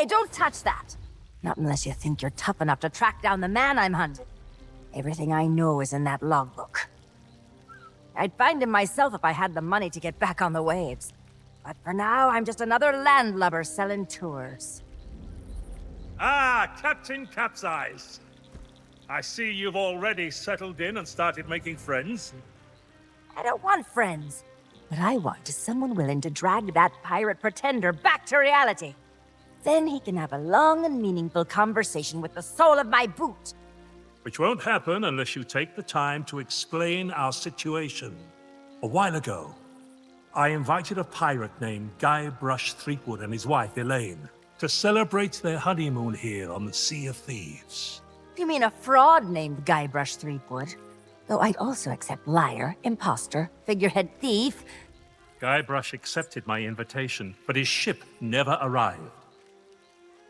Hey, don't touch that! Not unless you think you're tough enough to track down the man I'm hunting. Everything I know is in that logbook. I'd find him myself if I had the money to get back on the waves. But for now, I'm just another landlubber selling tours. Ah, Captain Capsize. I see you've already settled in and started making friends. I don't want friends. What I want is someone willing to drag that pirate pretender back to reality. Then he can have a long and meaningful conversation with the sole of my boot. Which won't happen unless you take the time to explain our situation. A while ago, I invited a pirate named Guybrush Threepwood and his wife, Elaine, to celebrate their honeymoon here on the Sea of Thieves. You mean a fraud named Guybrush Threepwood? Though I'd also accept liar, imposter, figurehead thief. Guybrush accepted my invitation, but his ship never arrived.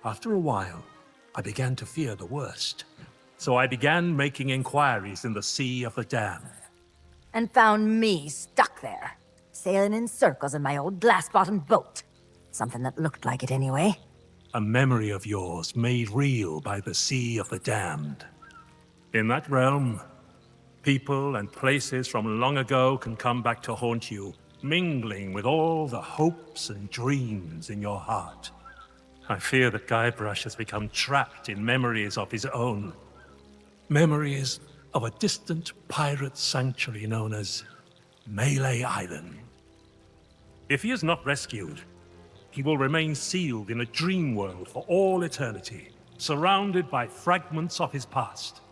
After a while, I began to fear the worst. So I began making inquiries in the Sea of the Damned. And found me stuck there, sailing in circles in my old glass-bottomed boat. Something that looked like it anyway. A memory of yours made real by the Sea of the Damned. In that realm, people and places from long ago can come back to haunt you, mingling with all the hopes and dreams in your heart. I fear that Guybrush has become trapped in memories of his own. Memories of a distant pirate sanctuary known as Melee Island. If he is not rescued, he will remain sealed in a dream world for all eternity, surrounded by fragments of his past.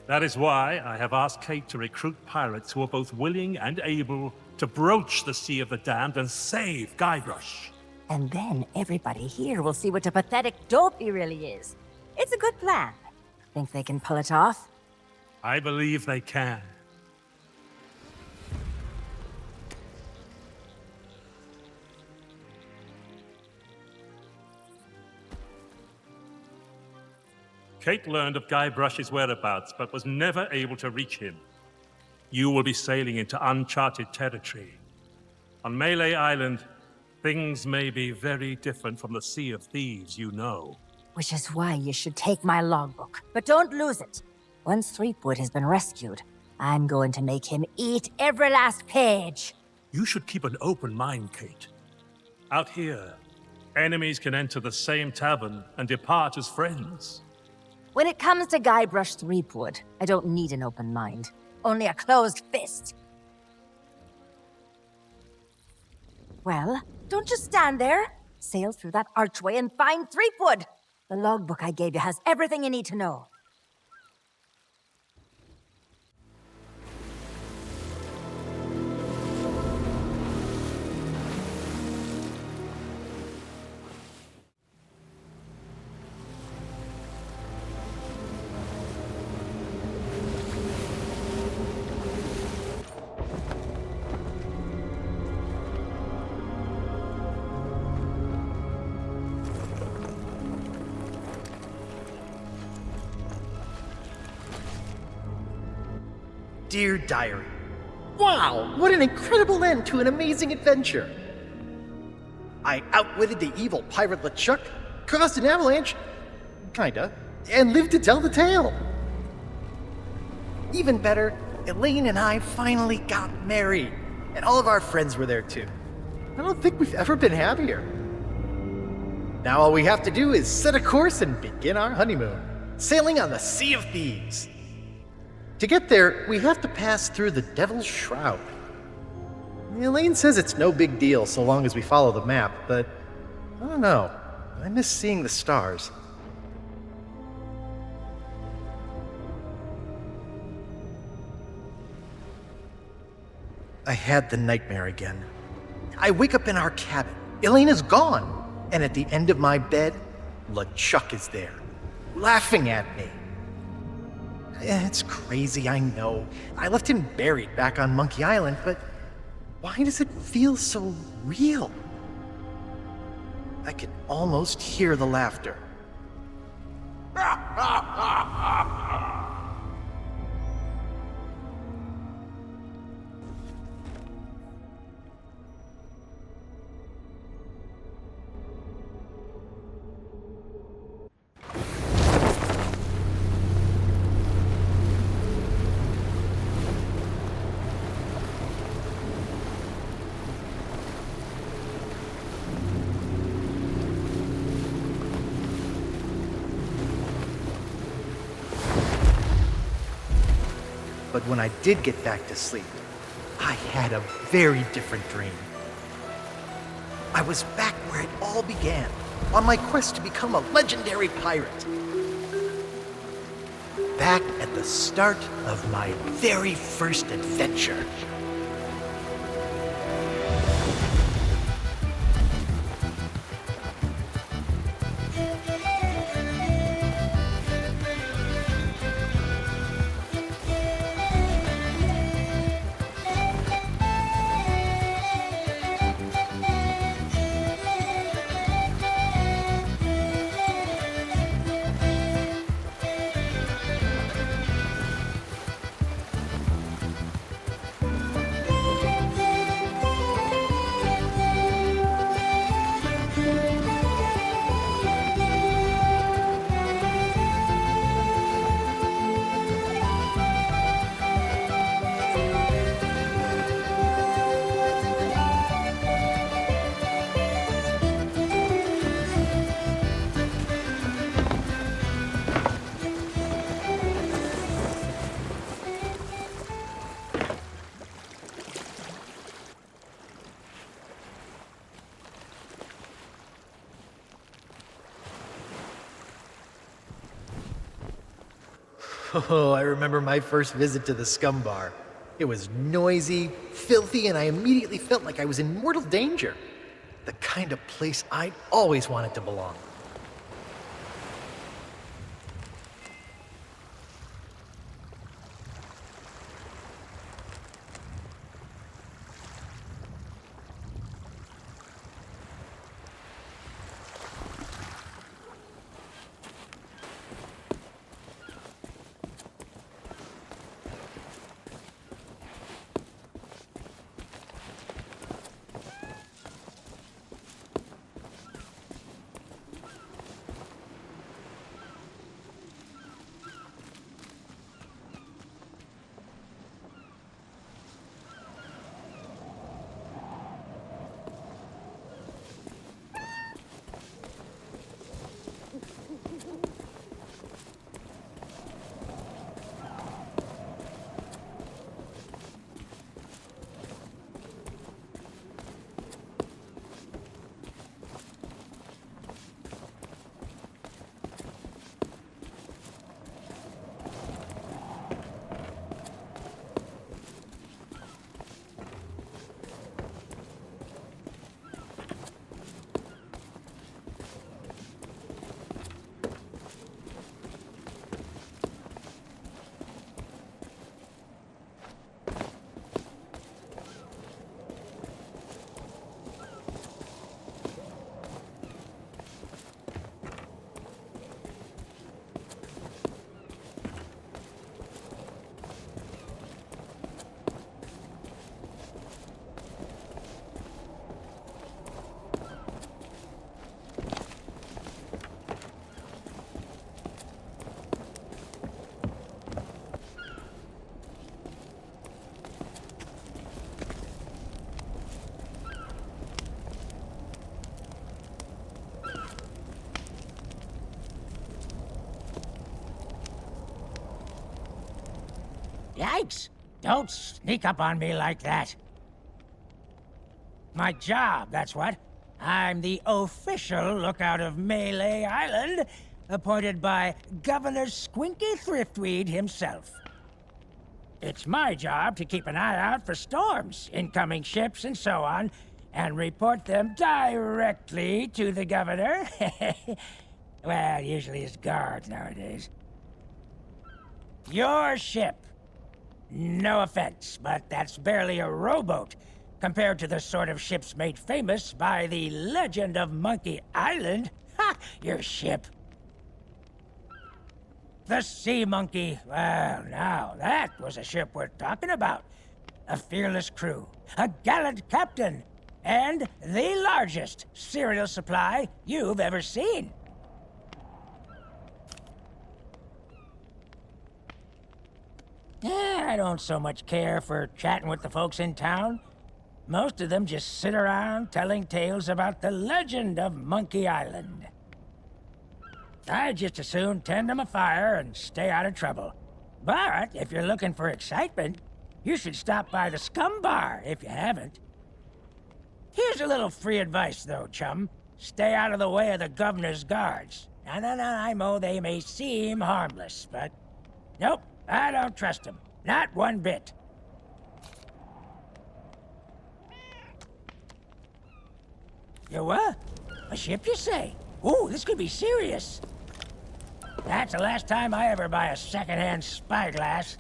That is why I have asked Kate to recruit pirates who are both willing and able to broach the Sea of the Damned and save Guybrush. And then everybody here will see what a pathetic dope he really is. It's a good plan. Think they can pull it off? I believe they can. Kate learned of Guybrush's whereabouts, but was never able to reach him. You will be sailing into uncharted territory. On Melee Island, things may be very different from the Sea of Thieves you know. Which is why you should take my logbook. But don't lose it. Once Threepwood has been rescued, I'm going to make him eat every last page. You should keep an open mind, Kate. Out here, enemies can enter the same tavern and depart as friends. When it comes to Guybrush Threepwood, I don't need an open mind. Only a closed fist. Well, don't just stand there. Sail through that archway and find Threepwood. The logbook I gave you has everything you need to know. Dear Diary, wow, what an incredible end to an amazing adventure! I outwitted the evil pirate LeChuck, caused an avalanche, kinda, and lived to tell the tale. Even better, Elaine and I finally got married, and all of our friends were there too. I don't think we've ever been happier. Now all we have to do is set a course and begin our honeymoon, sailing on the Sea of Thieves. To get there, we have to pass through the Devil's Shroud. Elaine says it's no big deal so long as we follow the map, but I don't know. I miss seeing the stars. I had the nightmare again. I wake up in our cabin. Elaine is gone, and at the end of my bed, LeChuck is there, laughing at me. It's crazy, I know. I left him buried back on Monkey Island, but why does it feel so real? I can almost hear the laughter. But when I did get back to sleep, I had a very different dream. I was back where it all began, on my quest to become a legendary pirate. Back at the start of my very first adventure. Oh, I remember my first visit to the Scum Bar. It was noisy, filthy, and I immediately felt like I was in mortal danger. The kind of place I'd always wanted to belong. Yikes! Don't sneak up on me like that. My job, that's what. I'm the official lookout of Melee Island, appointed by Governor Squinky Thriftweed himself. It's my job to keep an eye out for storms, incoming ships, and so on, and report them directly to the governor. Well, usually his guards nowadays. Your ship. No offense, but that's barely a rowboat compared to the sort of ships made famous by the legend of Monkey Island. Ha! Your ship. The Sea Monkey. Well, now, that was a ship worth talking about. A fearless crew, a gallant captain, and the largest cereal supply you've ever seen. I don't so much care for chatting with the folks in town. Most of them just sit around telling tales about the legend of Monkey Island. I'd just as soon tend them a fire and stay out of trouble. But if you're looking for excitement, you should stop by the Scum Bar if you haven't. Here's a little free advice, though, chum. Stay out of the way of the governor's guards. No, I know they may seem harmless, but... Nope, I don't trust them. Not one bit. You what? A ship, you say? Ooh, this could be serious. That's the last time I ever buy a second-hand spyglass.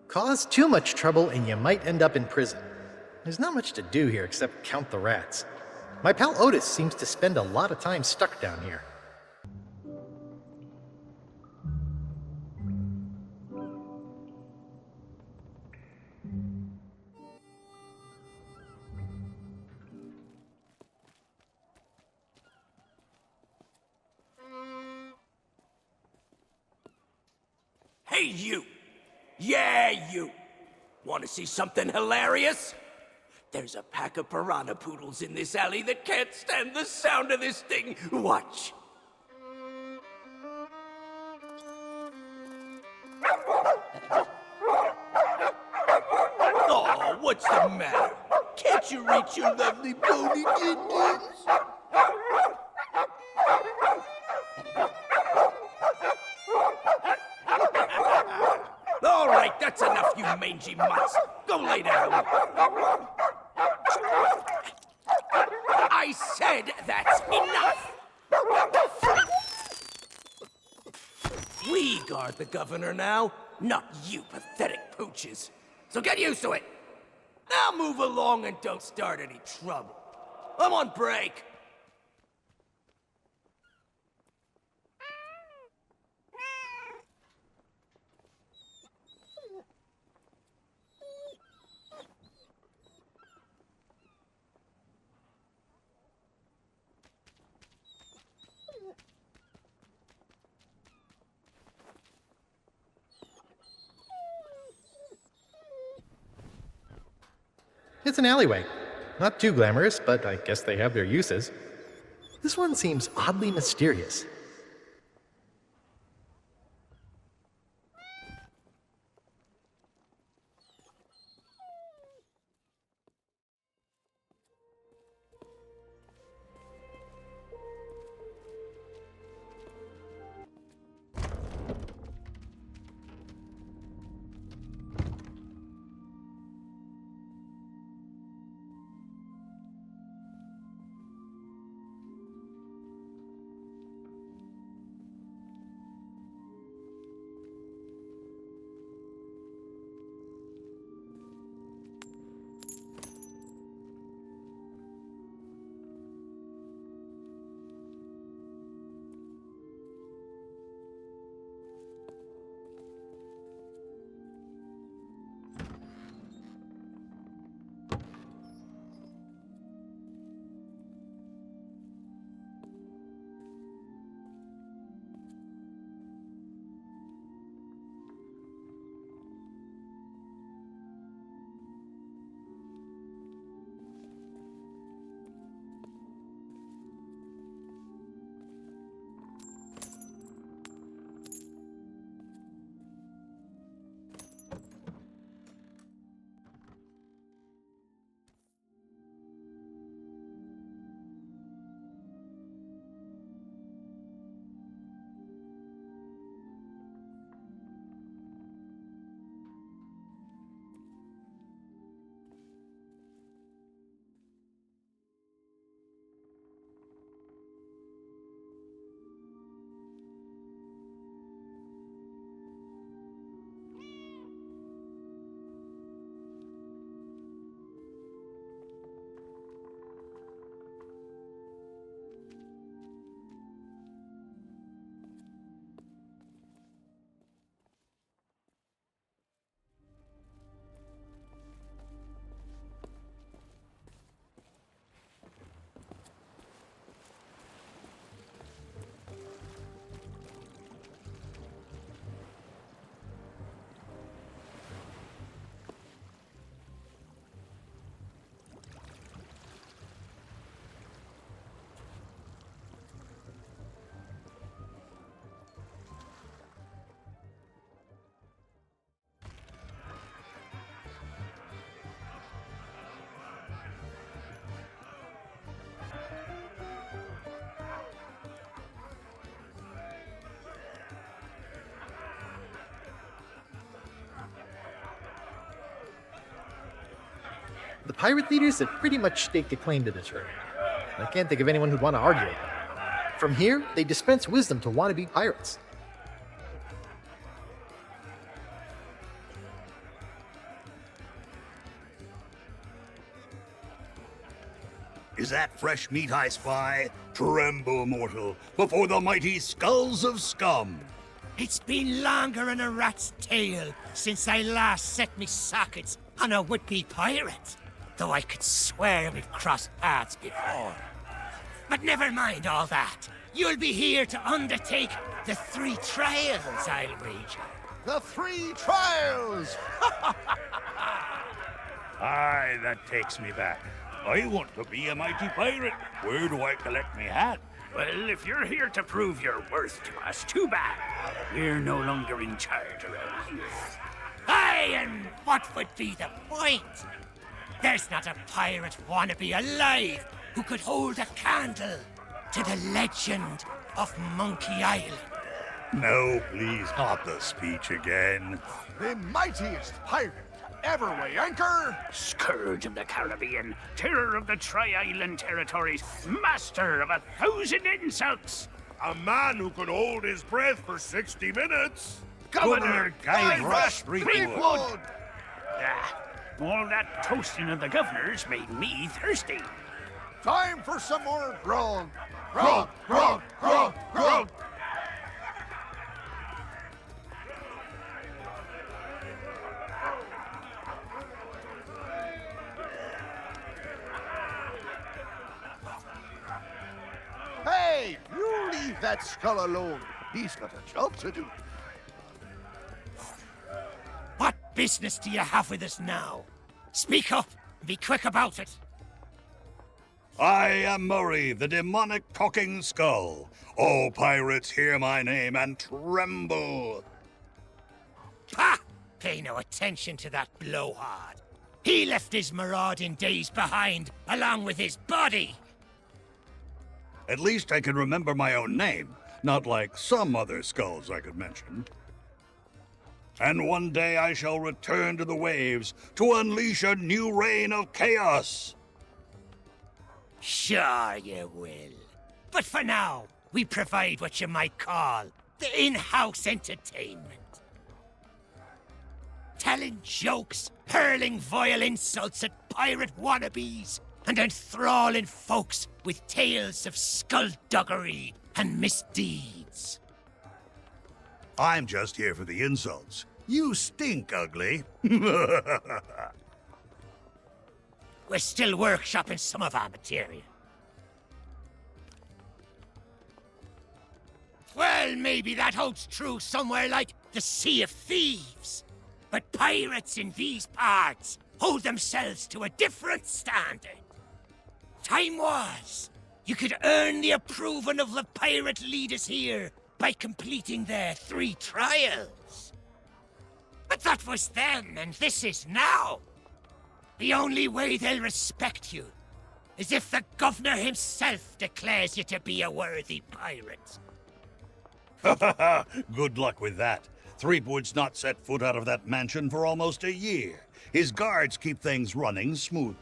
Cause too much trouble and you might end up in prison. There's not much to do here except count the rats. My pal Otis seems to spend a lot of time stuck down here. Hey, you! Yeah, you! Want to see something hilarious? There's a pack of piranha poodles in this alley that can't stand the sound of this thing. Watch. Oh, what's the matter? Can't you reach your lovely bony kittens? All right, that's enough, you mangy mutts. Go lay down. I said that's enough. We guard the governor now, not you pathetic pooches. So get used to it. Now move along and don't start any trouble. I'm on break. It's an alleyway. Not too glamorous, but I guess they have their uses. This one seems oddly mysterious. The pirate leaders have pretty much staked a claim to this room. I can't think of anyone who'd want to argue with them. From here, they dispense wisdom to wannabe pirates. Is that fresh meat I spy? Tremble, mortal, before the mighty skulls of scum! It's been longer than a rat's tail since I last set me sockets on a would-be pirate, though I could swear we've crossed paths before. But never mind all that. You'll be here to undertake the 3 trials, I'll wager. The 3 trials! Aye, that takes me back. I want to be a mighty pirate. Where do I collect me hat? Well, if you're here to prove your worth to us, too bad. We're no longer in charge around here. Aye, and what would be the point? There's not a pirate wannabe alive who could hold a candle to the legend of Monkey Island. No, please, not the speech again. The mightiest pirate ever weigh anchor! Scourge of the Caribbean, terror of the Tri-Island territories, master of 1,000 insults. A man who could hold his breath for 60 minutes! Governor Guy Rush Threepwood! Ah, all that toasting of the governors made me thirsty. Time for some more grog! Grog, grog, grog, grog! Hey, you leave that skull alone. He's got a job to do. What business do you have with us now? Speak up, Be quick about it. I am Murray, the demonic talking skull. All pirates hear my name and tremble. Ha! Pay no attention to that blowhard. He left his marauding days behind, along with his body. At least I can remember my own name, not like some other skulls I could mention. And one day I shall return to the waves to unleash a new reign of chaos. Sure you will. But for now, we provide what you might call the in-house entertainment. Telling jokes, hurling vile insults at pirate wannabes, and enthralling folks with tales of skullduggery and misdeeds. I'm just here for the insults. You stink, ugly. We're still workshopping some of our material. Well, maybe that holds true somewhere like the Sea of Thieves. But pirates in these parts hold themselves to a different standard. Time was, you could earn the approval of the pirate leaders here by completing their 3 trials. But that was then, and this is now. The only way they'll respect you is if the governor himself declares you to be a worthy pirate. Good luck with that. Threepwood's not set foot out of that mansion for almost a year. His guards keep things running smoothly.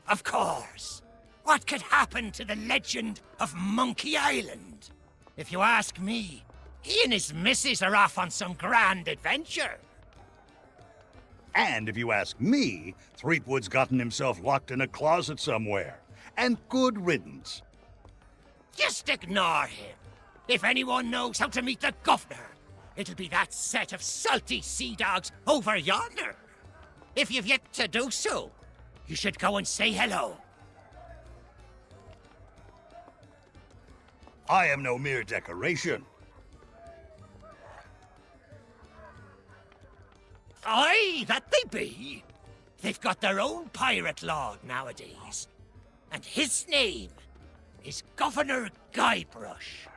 Of course. What could happen to the legend of Monkey Island? If you ask me, he and his missus are off on some grand adventure. And if you ask me, Threepwood's gotten himself locked in a closet somewhere. And good riddance. Just ignore him. If anyone knows how to meet the governor, it'll be that set of salty sea dogs over yonder. If you've yet to do so, you should go and say hello. I am no mere decoration. Aye, that they be. They've got their own pirate lord nowadays. And his name is Governor Guybrush.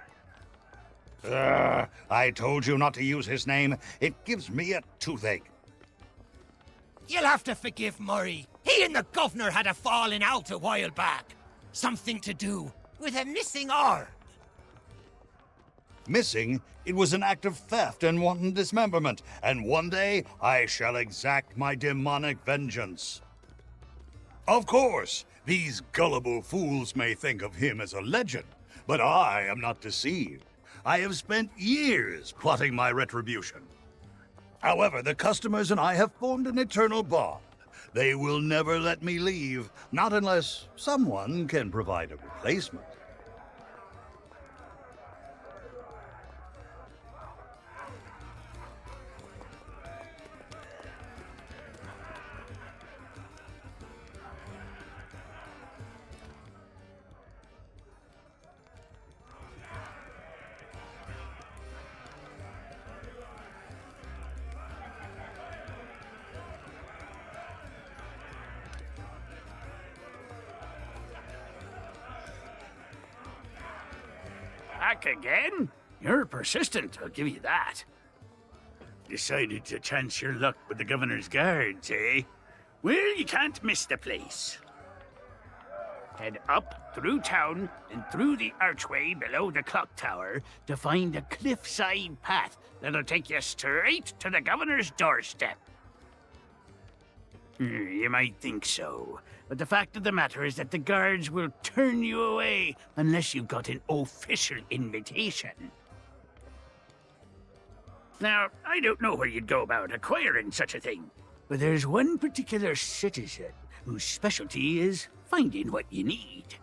I told you not to use his name. It gives me a toothache. You'll have to forgive Murray. He and the governor had a falling out a while back. Something to do with a missing arm. Missing, it was an act of theft and wanton dismemberment, and one day I shall exact my demonic vengeance. Of course, these gullible fools may think of him as a legend, but I am not deceived. I have spent years plotting my retribution. However, the customers and I have formed an eternal bond. They will never let me leave, not unless someone can provide a replacement. Back again? You're persistent, I'll give you that. Decided to chance your luck with the governor's guards, eh? Well, you can't miss the place. Head up, through town, and through the archway below the clock tower to find a cliffside path that'll take you straight to the governor's doorstep. You might think so, but the fact of the matter is that the guards will turn you away unless you've got an official invitation. Now, I don't know where you'd go about acquiring such a thing, but there's one particular citizen whose specialty is finding what you need.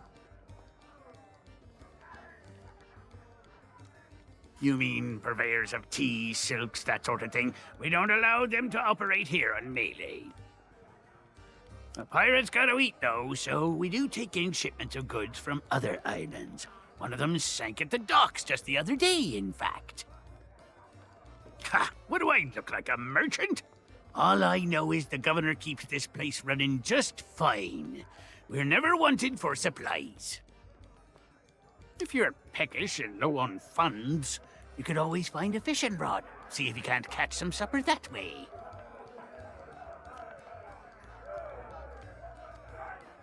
You mean purveyors of tea, silks, that sort of thing? We don't allow them to operate here on Melee. A pirate's gotta eat, though, so we do take in shipments of goods from other islands. One of them sank at the docks just the other day, in fact. Ha! What do I look like, a merchant? All I know is the governor keeps this place running just fine. We're never wanted for supplies. If you're peckish and low on funds, you could always find a fishing rod. See if you can't catch some supper that way.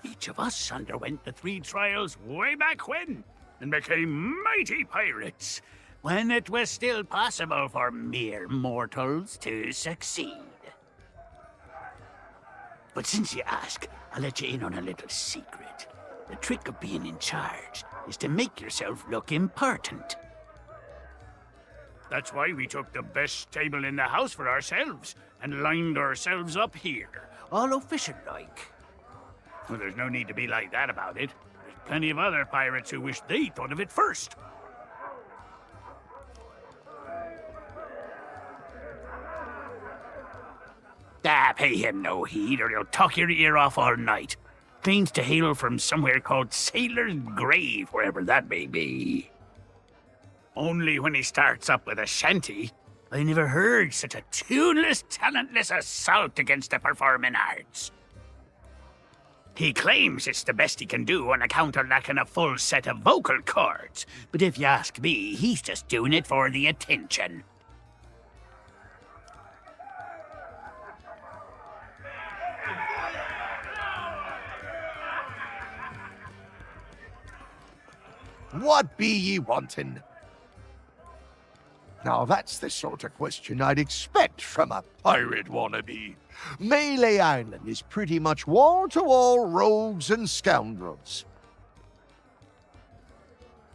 Each of us underwent the 3 trials way back when, and became mighty pirates, when it was still possible for mere mortals to succeed. But since you ask, I'll let you in on a little secret. The trick of being in charge is to make yourself look important. That's why we took the best table in the house for ourselves, and lined ourselves up here, all official-like. Well, there's no need to be like that about it. There's plenty of other pirates who wish they thought of it first. Pay him no heed, or he'll talk your ear off all night. Claims to hail from somewhere called Sailor's Grave, wherever that may be. Only when he starts up with a shanty. I never heard such a tuneless, talentless assault against the performing arts. He claims it's the best he can do on account of lacking a full set of vocal cords, but if you ask me, he's just doing it for the attention. What be ye wanting? Now that's the sort of question I'd expect from a pirate wannabe. Melee Island is pretty much wall-to-wall rogues and scoundrels.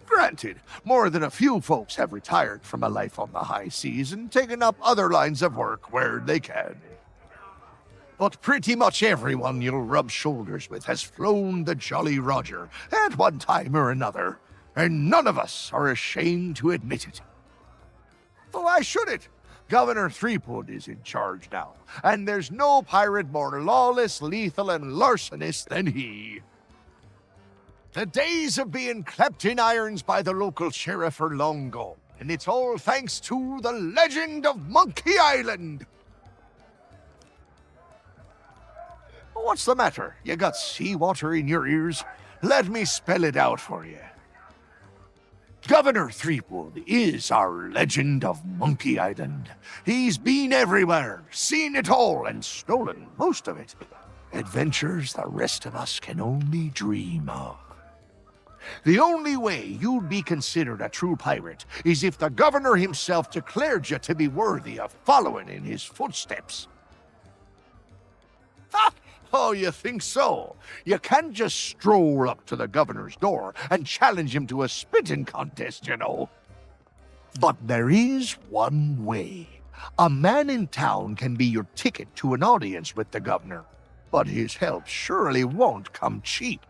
Granted, more than a few folks have retired from a life on the high seas and taken up other lines of work where they can. But pretty much everyone you'll rub shoulders with has flown the Jolly Roger at one time or another, and none of us are ashamed to admit it. Why should it? Governor Threepwood is in charge now, and there's no pirate more lawless, lethal, and larcenous than he. The days of being clapped in irons by the local sheriff are long gone, and it's all thanks to the legend of Monkey Island. What's the matter? You got seawater in your ears? Let me spell it out for you. Governor Threepwood is our legend of Monkey Island. He's been everywhere, seen it all, and stolen most of it. Adventures the rest of us can only dream of. The only way you'd be considered a true pirate is if the governor himself declared you to be worthy of following in his footsteps. Ha! Oh, you think so? You can't just stroll up to the governor's door and challenge him to a spitting contest, you know. But there is one way. A man in town can be your ticket to an audience with the governor, but his help surely won't come cheap.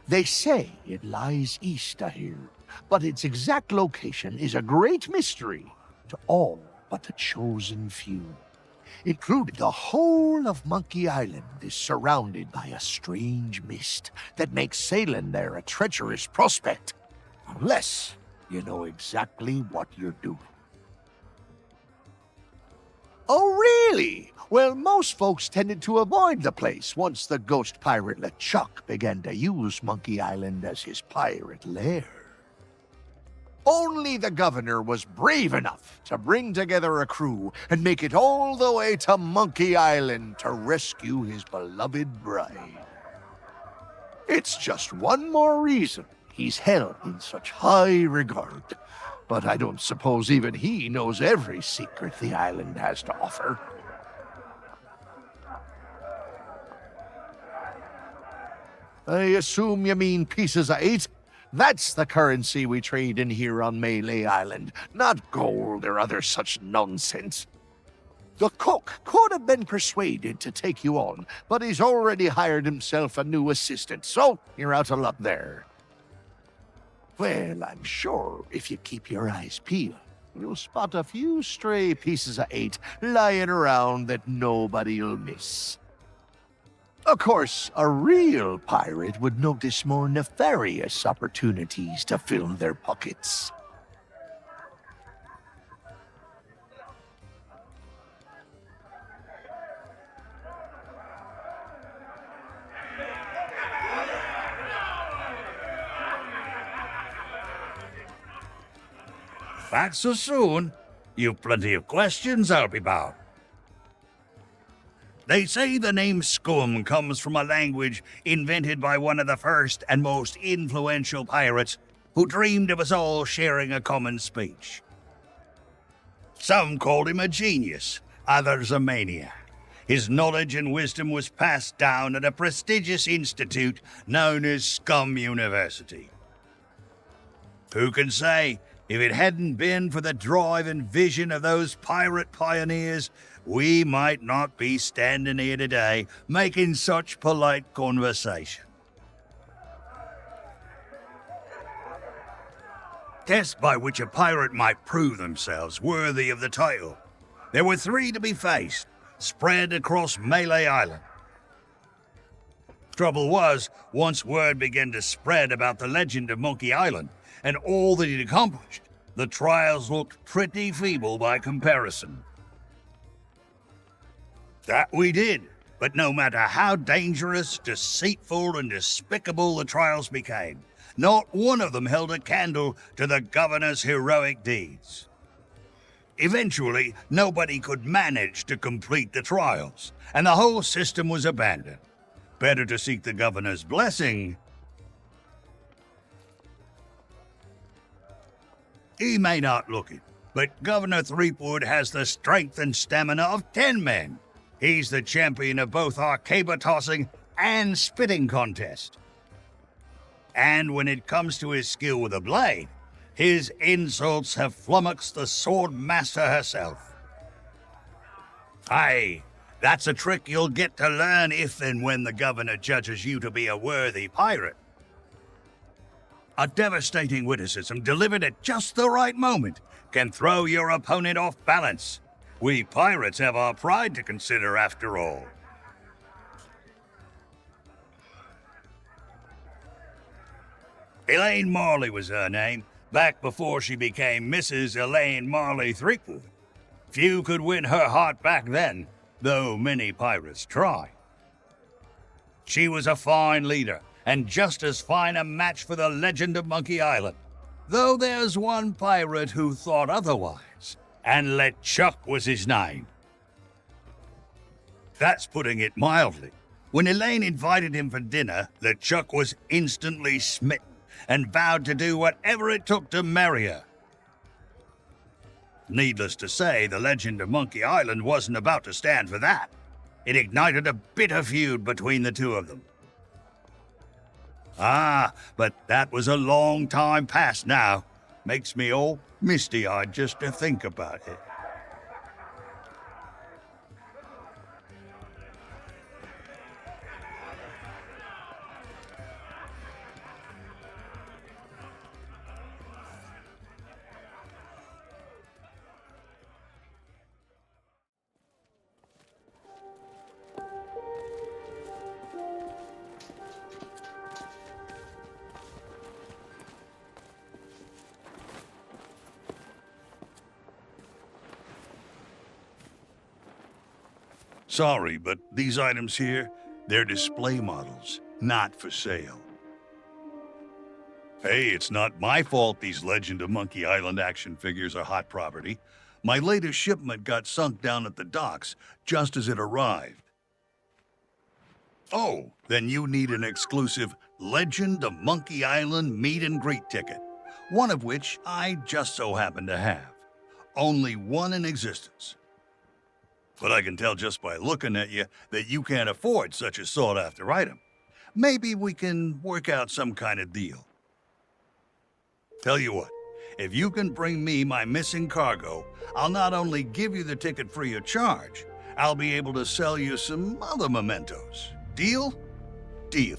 They say it lies east of here, but its exact location is a great mystery to all but the chosen few. Including the whole of Monkey Island is surrounded by a strange mist that makes sailing there a treacherous prospect, unless you know exactly what you're doing. Oh, really? Well, most folks tended to avoid the place once the ghost pirate LeChuck began to use Monkey Island as his pirate lair. Only the governor was brave enough to bring together a crew and make it all the way to Monkey Island to rescue his beloved bride. It's just one more reason he's held in such high regard, but I don't suppose even he knows every secret the island has to offer. I assume you mean pieces of 8? That's the currency we trade in here on Melee Island, not gold or other such nonsense. The cook could have been persuaded to take you on, but he's already hired himself a new assistant, so you're out of luck there. Well, I'm sure if you keep your eyes peeled, you'll spot a few stray pieces of 8 lying around that nobody'll miss. Of course, a real pirate would notice more nefarious opportunities to fill their pockets. Back so soon? You've plenty of questions, I'll be bound. They say the name Scum comes from a language invented by one of the first and most influential pirates who dreamed of us all sharing a common speech. Some called him a genius, others a maniac. His knowledge and wisdom was passed down at a prestigious institute known as Scum University. Who can say, if it hadn't been for the drive and vision of those pirate pioneers, we might not be standing here today making such polite conversation. Tests by which a pirate might prove themselves worthy of the title. There were 3 to be faced, spread across Malay Island. Trouble was, once word began to spread about the legend of Monkey Island and all that he'd accomplished, the trials looked pretty feeble by comparison. That we did, but no matter how dangerous, deceitful, and despicable the trials became, not one of them held a candle to the governor's heroic deeds. Eventually, nobody could manage to complete the trials, and the whole system was abandoned. Better to seek the governor's blessing. He may not look it, but Governor Threepwood has the strength and stamina of 10 men. He's the champion of both our caber tossing and spitting contest. And when it comes to his skill with a blade, his insults have flummoxed the sword master herself. Aye, that's a trick you'll get to learn if and when the governor judges you to be a worthy pirate. A devastating witticism delivered at just the right moment can throw your opponent off balance. We pirates have our pride to consider after all. Elaine Marley was her name, back before she became Mrs. Elaine Marley Threepwood. Few could win her heart back then, though many pirates try. She was a fine leader, and just as fine a match for the legend of Monkey Island. Though there's one pirate who thought otherwise, and LeChuck was his name. That's putting it mildly. When Elaine invited him for dinner, LeChuck was instantly smitten and vowed to do whatever it took to marry her. Needless to say, the legend of Monkey Island wasn't about to stand for that. It ignited a bitter feud between the two of them. Ah, but that was a long time past now. Makes me all misty-eyed just to think about it. Sorry, but these items here, they're display models, not for sale. Hey, it's not my fault these Legend of Monkey Island action figures are hot property. My latest shipment got sunk down at the docks just as it arrived. Oh, then you need an exclusive Legend of Monkey Island meet and greet ticket, one of which I just so happen to have. Only one in existence. But I can tell just by looking at you that you can't afford such a sought-after item. Maybe we can work out some kind of deal. Tell you what, if you can bring me my missing cargo, I'll not only give you the ticket free of charge, I'll be able to sell you some other mementos. Deal? Deal.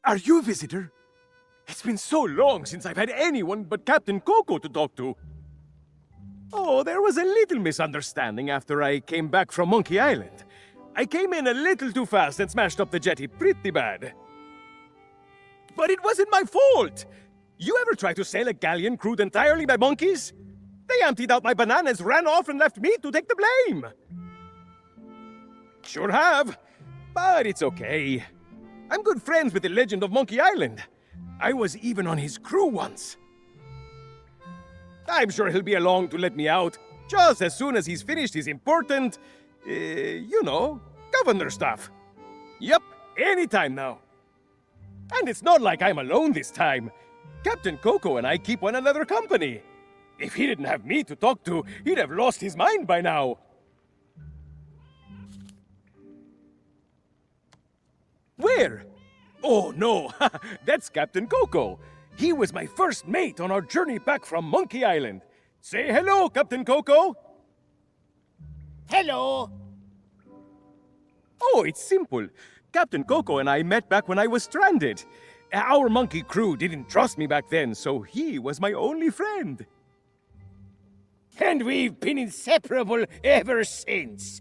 Are you a visitor? It's It's been so long since I've had anyone but Captain Coco to talk to. Oh, there was a little misunderstanding after I came back from Monkey Island. I came in a little too fast and smashed up the jetty pretty bad. But it wasn't my fault! You ever try to sail a galleon crewed entirely by monkeys? They emptied out my bananas, ran off, and left me to take the blame! Sure have, but it's okay. I'm good friends with the legend of Monkey Island. I was even on his crew once. I'm sure he'll be along to let me out, just as soon as he's finished his important, governor stuff. Yep, anytime now. And it's not like I'm alone this time. Captain Coco and I keep one another company. If he didn't have me to talk to, he'd have lost his mind by now. Where? Oh, no, that's Captain Coco. He was my first mate on our journey back from Monkey Island. Say hello, Captain Coco. Hello! Oh, it's simple. Captain Coco and I met back when I was stranded. Our monkey crew didn't trust me back then, so he was my only friend. And we've been inseparable ever since.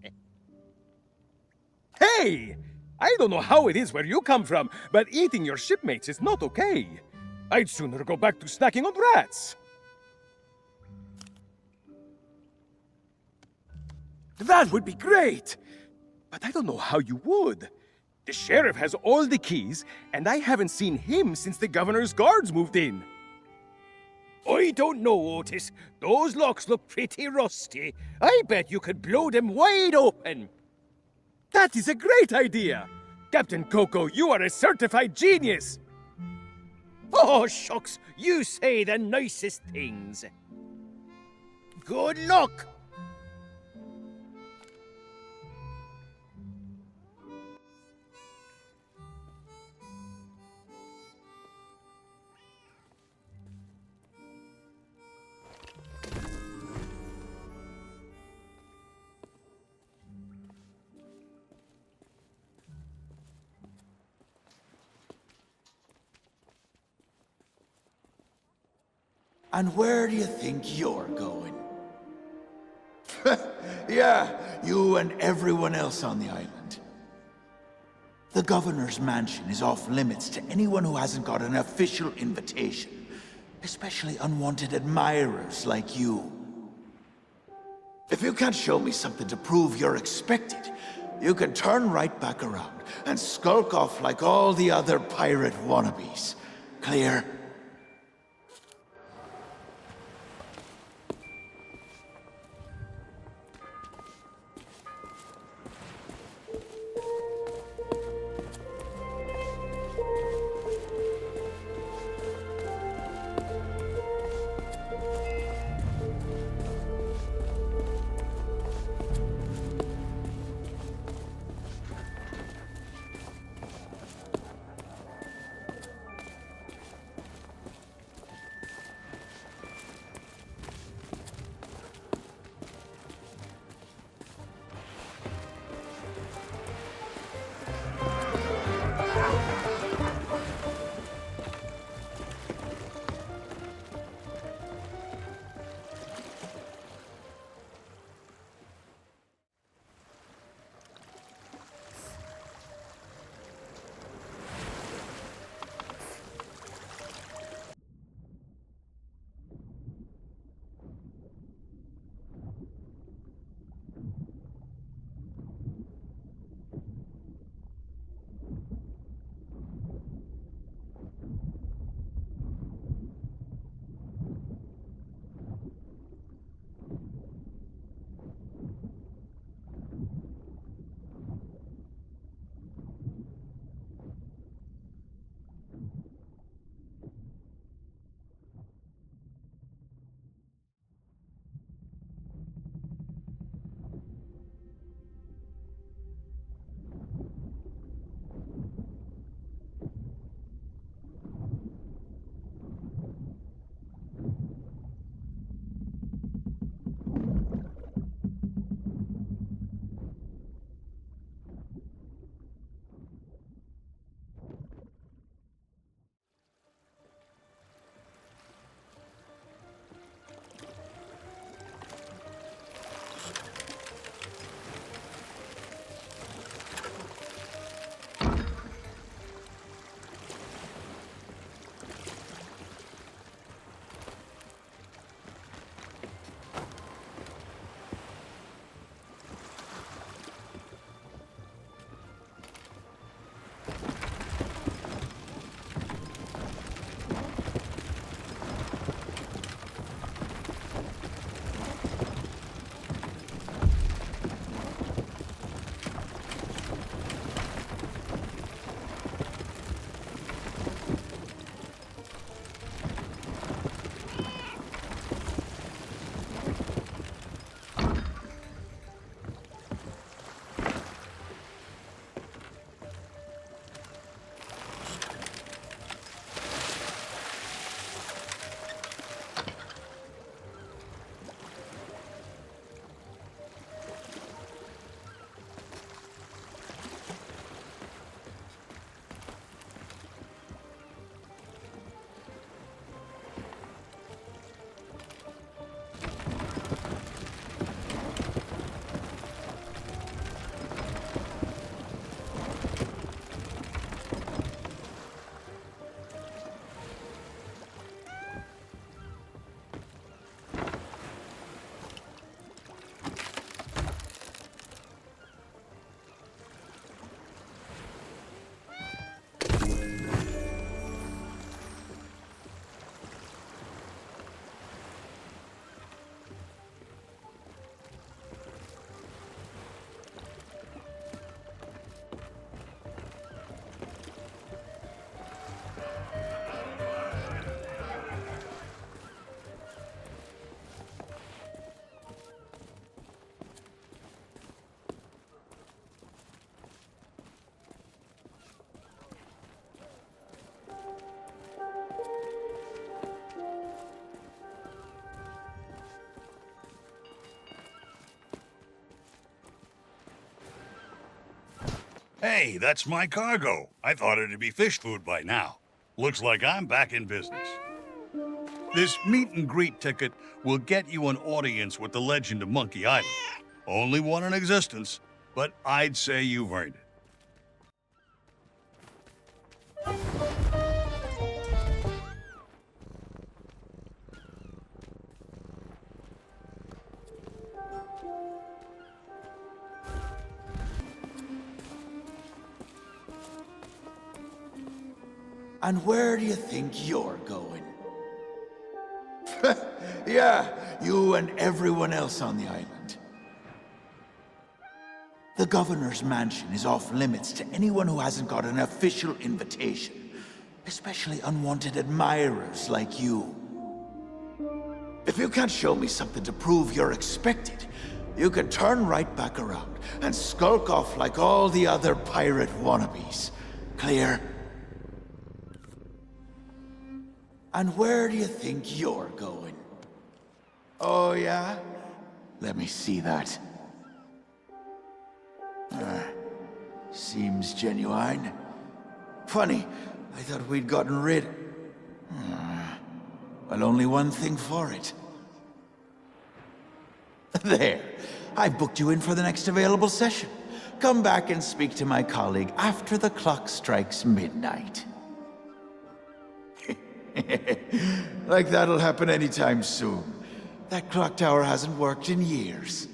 Hey! I don't know how it is where you come from, but eating your shipmates is not okay. I'd sooner go back to snacking on rats. That would be great! But I don't know how you would. The sheriff has all the keys, and I haven't seen him since the governor's guards moved in. I don't know, Otis. Those locks look pretty rusty. I bet you could blow them wide open. That is a great idea! Captain Coco, you are a certified genius! Oh, shucks, you say the nicest things. Good luck! And where do you think you're going? Yeah, you and everyone else on the island. The governor's mansion is off limits to anyone who hasn't got an official invitation, especially unwanted admirers like you. If you can't show me something to prove you're expected, you can turn right back around and skulk off like all the other pirate wannabes. Clear? Hey, that's my cargo. I thought it'd be fish food by now. Looks like I'm back in business. This meet and greet ticket will get you an audience with the legend of Monkey Island. Only one in existence, but I'd say you've earned it. And where do you think you're going? Yeah, you and everyone else on the island. The governor's mansion is off limits to anyone who hasn't got an official invitation, especially unwanted admirers like you. If you can't show me something to prove you're expected, you can turn right back around and skulk off like all the other pirate wannabes. Clear? And where do you think you're going? Oh, yeah? Let me see that. Seems genuine. Funny, I thought we'd gotten rid... Well, only one thing for it. There. I've booked you in for the next available session. Come back and speak to my colleague after the clock strikes midnight. Like that'll happen anytime soon. That clock tower hasn't worked in years.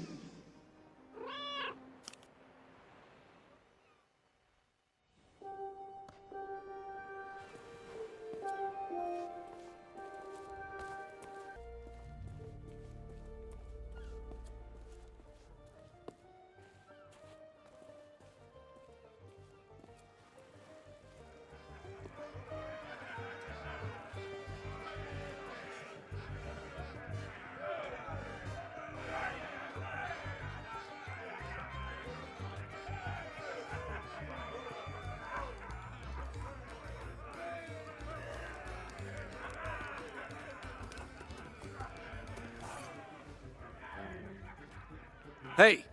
Hey,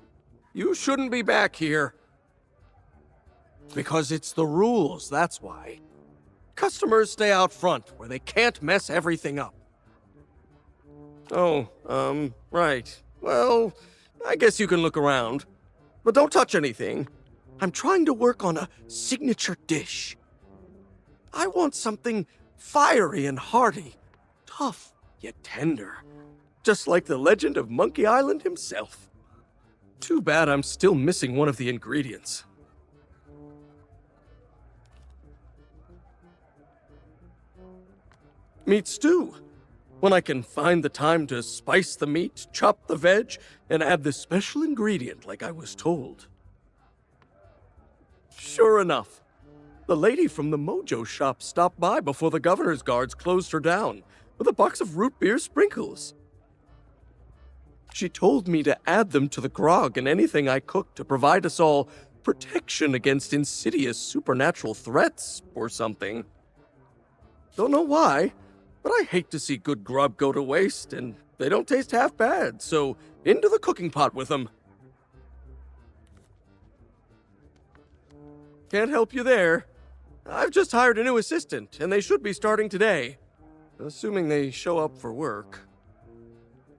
you shouldn't be back here. Because it's the rules, that's why. Customers stay out front, where they can't mess everything up. Oh, right. Well, I guess you can look around. But don't touch anything. I'm trying to work on a signature dish. I want something fiery and hearty, tough yet tender. Just like the legend of Monkey Island himself. Too bad I'm still missing one of the ingredients. Meat stew. When I can find the time to spice the meat, chop the veg, and add this special ingredient like I was told. Sure enough, the lady from the Mojo shop stopped by before the governor's guards closed her down with a box of root beer sprinkles. She told me to add them to the grog and anything I cooked to provide us all protection against insidious supernatural threats or something. Don't know why, but I hate to see good grub go to waste, and they don't taste half bad, so into the cooking pot with them. Can't help you there. I've just hired a new assistant, and they should be starting today, assuming they show up for work.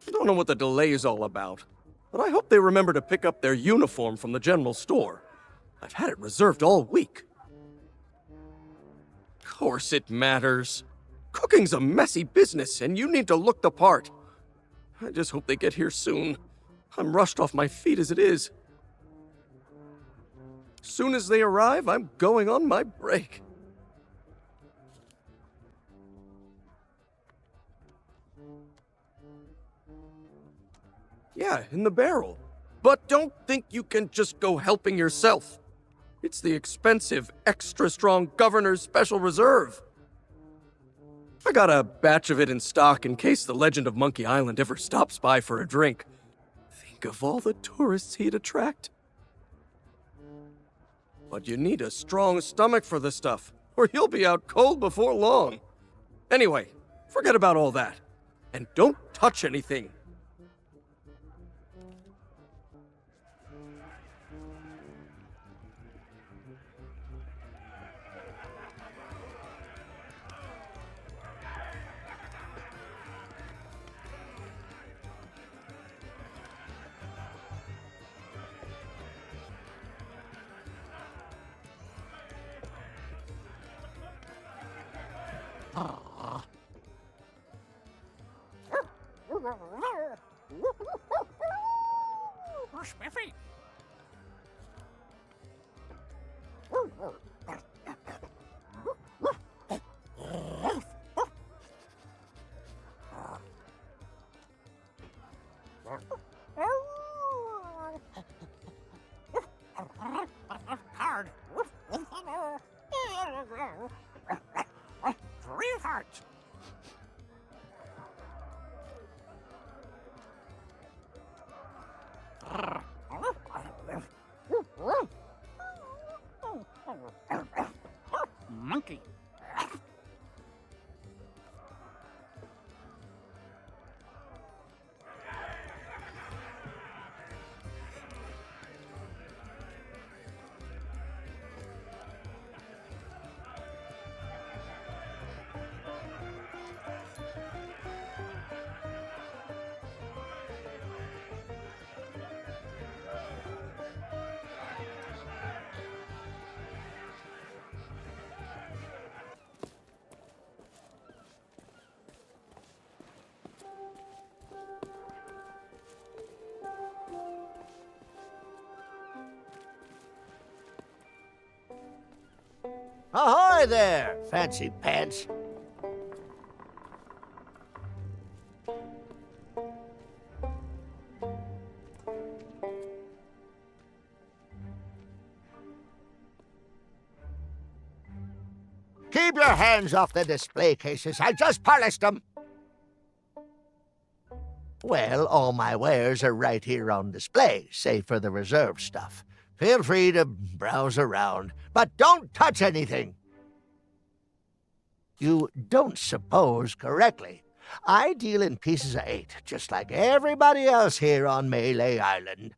I don't know what the delay is all about, but I hope they remember to pick up their uniform from the general store. I've had it reserved all week. Of course it matters. Cooking's a messy business, and you need to look the part. I just hope they get here soon. I'm rushed off my feet as it is. Soon as they arrive, I'm going on my break. Yeah, in the barrel. But don't think you can just go helping yourself. It's the expensive, extra-strong Governor's Special Reserve. I got a batch of it in stock in case the legend of Monkey Island ever stops by for a drink. Think of all the tourists he'd attract. But you need a strong stomach for the stuff, or you'll be out cold before long. Anyway, forget about all that. And don't touch anything. Spiffy. Hard. 3 hearts. Monkey. Ahoy there, fancy pants. Keep your hands off the display cases. I just polished them. Well, all my wares are right here on display, save for the reserve stuff. Feel free to browse around, but don't touch anything. You don't suppose correctly. I deal in pieces of 8, just like everybody else here on Melee Island.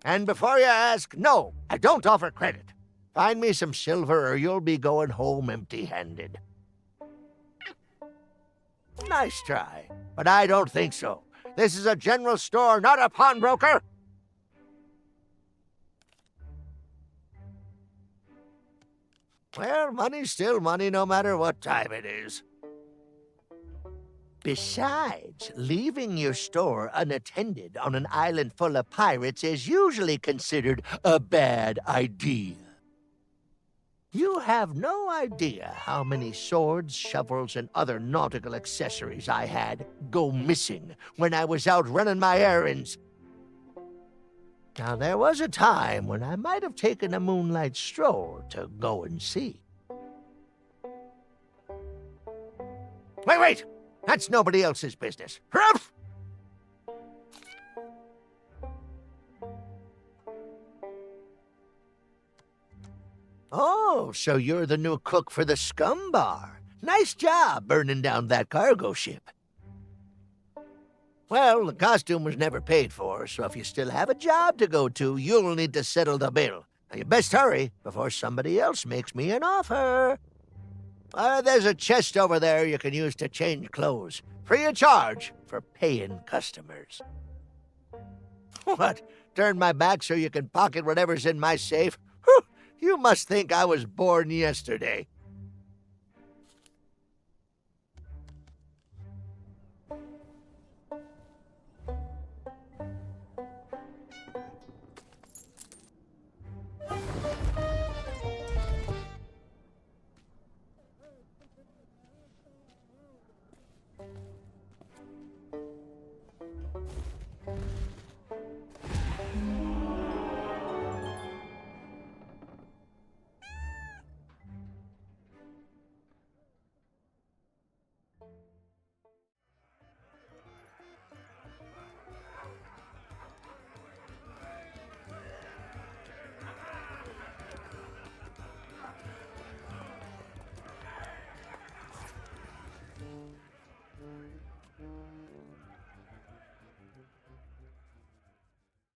And before you ask, no, I don't offer credit. Find me some silver or you'll be going home empty-handed. Nice try, but I don't think so. This is a general store, not a pawnbroker. Well, money's still money no matter what time it is. Besides, leaving your store unattended on an island full of pirates is usually considered a bad idea. You have no idea how many swords, shovels, and other nautical accessories I had go missing when I was out running my errands. Now, there was a time when I might have taken a moonlight stroll to go and see. Wait! That's nobody else's business. Huff! Oh, so you're the new cook for the Scum Bar. Nice job burning down that cargo ship. Well, the costume was never paid for, so if you still have a job to go to, you'll need to settle the bill. Now, you best hurry before somebody else makes me an offer. There's a chest over there you can use to change clothes. Free of charge for paying customers. What? Turn my back so you can pocket whatever's in my safe? Whew, you must think I was born yesterday.